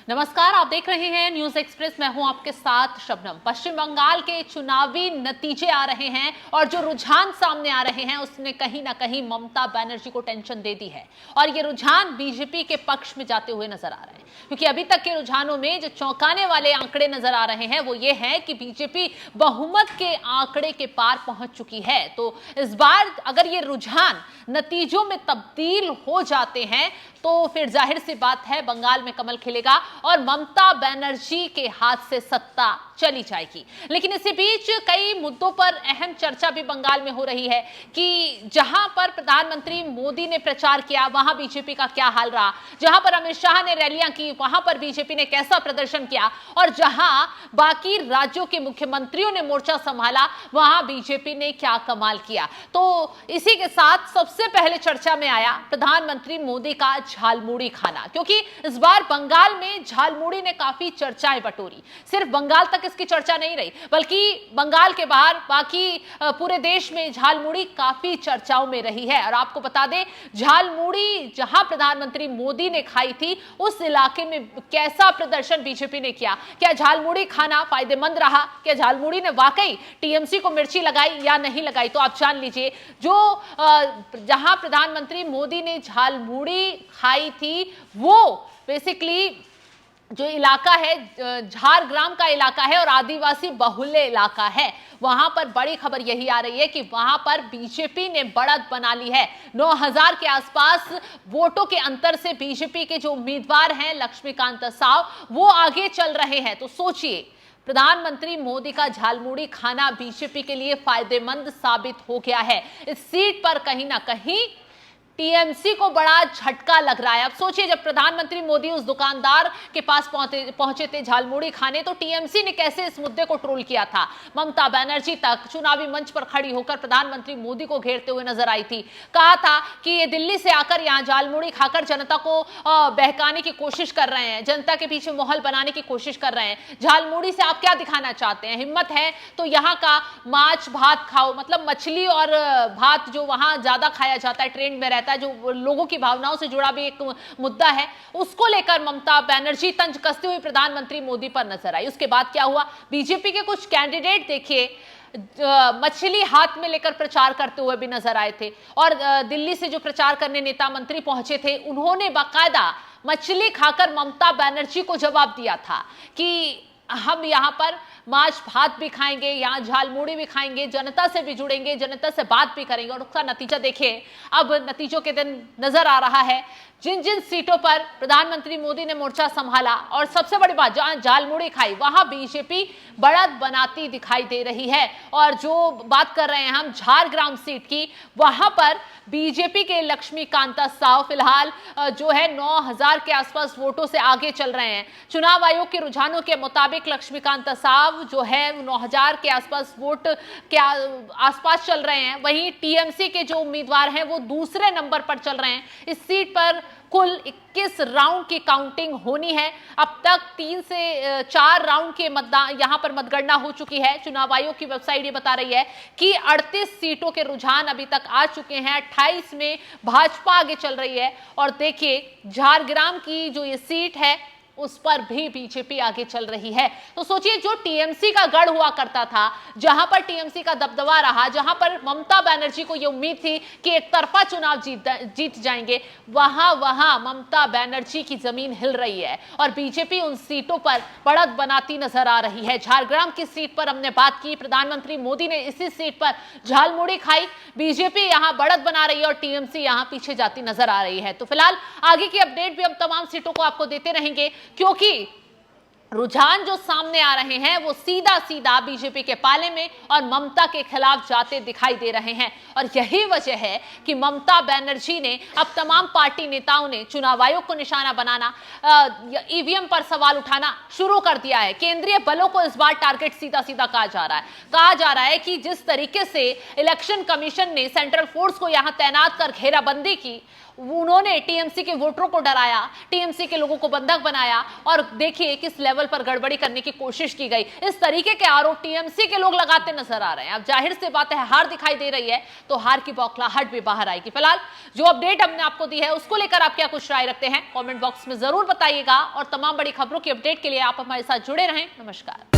नमस्कार, आप देख रहे हैं न्यूज एक्सप्रेस। मैं हूं आपके साथ शबनम। पश्चिम बंगाल के चुनावी नतीजे आ रहे हैं और जो रुझान सामने आ रहे हैं उसने कहीं ना कहीं ममता बनर्जी को टेंशन दे दी है और ये रुझान बीजेपी के पक्ष में जाते हुए नजर आ रहे हैं, क्योंकि अभी तक के रुझानों में जो चौंकाने वाले आंकड़े नजर आ रहे हैं वो ये है कि बीजेपी बहुमत के आंकड़े के पार पहुंच चुकी है। तो इस बार अगर ये रुझान नतीजों में तब्दील हो जाते हैं तो फिर जाहिर सी बात है बंगाल में कमल खिलेगा और ममता बनर्जी के हाथ से सत्ता चली जाएगी। लेकिन इसी बीच कई मुद्दों पर अहम चर्चा भी बंगाल में हो रही है कि जहां पर प्रधानमंत्री मोदी ने प्रचार किया वहां बीजेपी का क्या हाल रहा, जहां पर अमित शाह ने रैलियां की वहां पर बीजेपी ने कैसा प्रदर्शन किया और जहां बाकी राज्यों के मुख्यमंत्रियों ने मोर्चा संभाला वहां बीजेपी ने क्या कमाल किया। तो इसी के साथ सबसे पहले चर्चा में आया प्रधानमंत्री मोदी का झालमुड़ी खाना, क्योंकि इस बार बंगाल में झालमुड़ी ने काफी चर्चाएं बटोरी। सिर्फ बंगाल तक इसकी चर्चा नहीं रही बल्कि बंगाल के बाहर बाकी पूरे देश में झालमुड़ी काफी चर्चाओं में रही है। और आपको बता दें, झालमुड़ी जहां प्रधानमंत्री मोदी ने खाई थी उस इलाके में कैसा प्रदर्शन बीजेपी ने किया। क्या झालमुड़ी खाना फायदेमंद रहा? क्या झालमुड़ी ने वाकई टीएमसी को मिर्ची लगाई या नहीं लगाई? तो आप जान लीजिए, जो जहां प्रधानमंत्री मोदी ने झालमुड़ी खाई थी वो बेसिकली जो इलाका है झारग्राम का इलाका है और आदिवासी बहुल्य इलाका है। वहां पर बड़ी खबर यही आ रही है कि वहां पर बीजेपी ने बढ़त बना ली है। 9000 के आसपास वोटों के अंतर से बीजेपी के जो उम्मीदवार हैं लक्ष्मीकांत साव वो आगे चल रहे हैं। तो सोचिए, प्रधानमंत्री मोदी का झालमुड़ी खाना बीजेपी के लिए फायदेमंद साबित हो गया है। इस सीट पर कहीं ना कहीं टीएमसी को बड़ा झटका लग रहा है। अब सोचिए, जब प्रधानमंत्री मोदी उस दुकानदार के पास पहुंचे थे झालमुड़ी खाने तो टीएमसी ने कैसे इस मुद्दे को ट्रोल किया था। ममता बनर्जी तक चुनावी मंच पर खड़ी होकर प्रधानमंत्री मोदी को घेरते हुए नजर आई थी। कहा था कि ये दिल्ली से आकर यहां झालमुड़ी खाकर जनता को बहकाने की कोशिश कर रहे हैं, जनता के पीछे माहौल बनाने की कोशिश कर रहे हैं। झालमुड़ी से आप क्या दिखाना चाहते हैं? हिम्मत है तो यहाँ का माछ भात खाओ, मतलब मछली और भात जो वहां ज्यादा खाया जाता है, ट्रेंड में जो लोगों की भावनाओं से जुड़ा भी एक मुद्दा है, उसको लेकर ममता बनर्जी तंज कसती हुई प्रधानमंत्री मोदी पर नजर आई। उसके बाद क्या हुआ? बीजेपी के कुछ कैंडिडेट देखिए मछली हाथ में लेकर प्रचार करते हुए भी नजर आए थे और दिल्ली से जो प्रचार करने नेता मंत्री पहुंचे थे उन्होंने बाकायदा मछली खाकर ममता बनर्जी को जवाब दिया था कि हम यहाँ पर माछ भात भी खाएंगे, यहाँ झालमुड़ी भी खाएंगे, जनता से भी जुड़ेंगे, जनता से बात भी करेंगे। और उसका नतीजा देखिए, अब नतीजों के दिन नजर आ रहा है। जिन जिन सीटों पर प्रधानमंत्री मोदी ने मोर्चा संभाला और सबसे बड़ी बात जहां झालमुड़ी खाई वहां बीजेपी बढ़त बनाती दिखाई दे रही है। और जो बात कर रहे हैं हम झारग्राम सीट की, वहां पर बीजेपी के लक्ष्मीकांता साव फिलहाल जो है 9000 के आसपास वोटों से आगे चल रहे हैं। चुनाव आयोग के रुझानों के मुताबिक लक्ष्मीकांता साव जो है 9000 के आसपास वोट के आसपास चल रहे हैं। वहीं टीएमसी के जो उम्मीदवार हैं वो दूसरे नंबर पर चल रहे हैं। इस सीट पर कुल 21 राउंड की काउंटिंग होनी है। अब तक 3 से 4 राउंड के मतदान यहां पर मतगणना हो चुकी है। चुनाव आयोग की वेबसाइट ये बता रही है कि 38 सीटों के रुझान अभी तक आ चुके हैं। 28 में भाजपा आगे चल रही है और देखिए झारग्राम की जो ये सीट है उस पर भी बीजेपी आगे चल रही है। तो सोचिए, जो टीएमसी का गढ़ हुआ करता था, जहां पर टीएमसी का दबदबा रहा, जहां पर ममता बनर्जी को यह उम्मीद थी कि एक तरफा चुनाव जीत जाएंगे, वहां ममता बनर्जी की जमीन हिल रही है और बीजेपी उन सीटों पर बढ़त बनाती नजर आ रही है। झारग्राम की सीट पर हमने बात की, प्रधानमंत्री मोदी ने इसी सीट पर झालमुड़ी खाई। बीजेपी यहां बढ़त बना रही है और टीएमसी यहां पीछे जाती नजर आ रही है। तो फिलहाल आगे की अपडेट भी हम तमाम सीटों को आपको देते रहेंगे, क्योंकि रुझान जो सामने आ रहे हैं वो सीधा सीधा बीजेपी के पाले में और ममता के खिलाफ जाते दिखाई दे रहे हैं। और यही वजह है कि ममता बनर्जी ने अब तमाम पार्टी नेताओं ने चुनाव आयोग को निशाना बनाना, ईवीएम पर सवाल उठाना शुरू कर दिया है। केंद्रीय बलों को इस बार टारगेट सीधा सीधा कहा जा रहा है कि जिस तरीके से इलेक्शन कमीशन ने सेंट्रल फोर्स को यहां तैनात कर घेराबंदी की, उन्होंने टीएमसी के वोटरों को डराया, टीएमसी के लोगों को बंधक बनाया और देखिए किस लेवल लेवल पर गड़बड़ी करने की कोशिश की गई। इस तरीके के आरोप टीएमसी के लोग लगाते नजर आ रहे हैं। अब जाहिर सी बात है, हार दिखाई दे रही है तो हार की बौखलाहट भी बाहर आएगी। फिलहाल जो अपडेट हमने आपको दी है उसको लेकर आप क्या कुछ राय रखते हैं, कमेंट बॉक्स में जरूर बताइएगा। और तमाम बड़ी खबरों की अपडेट के लिए आप हमारे साथ जुड़े रहें। नमस्कार।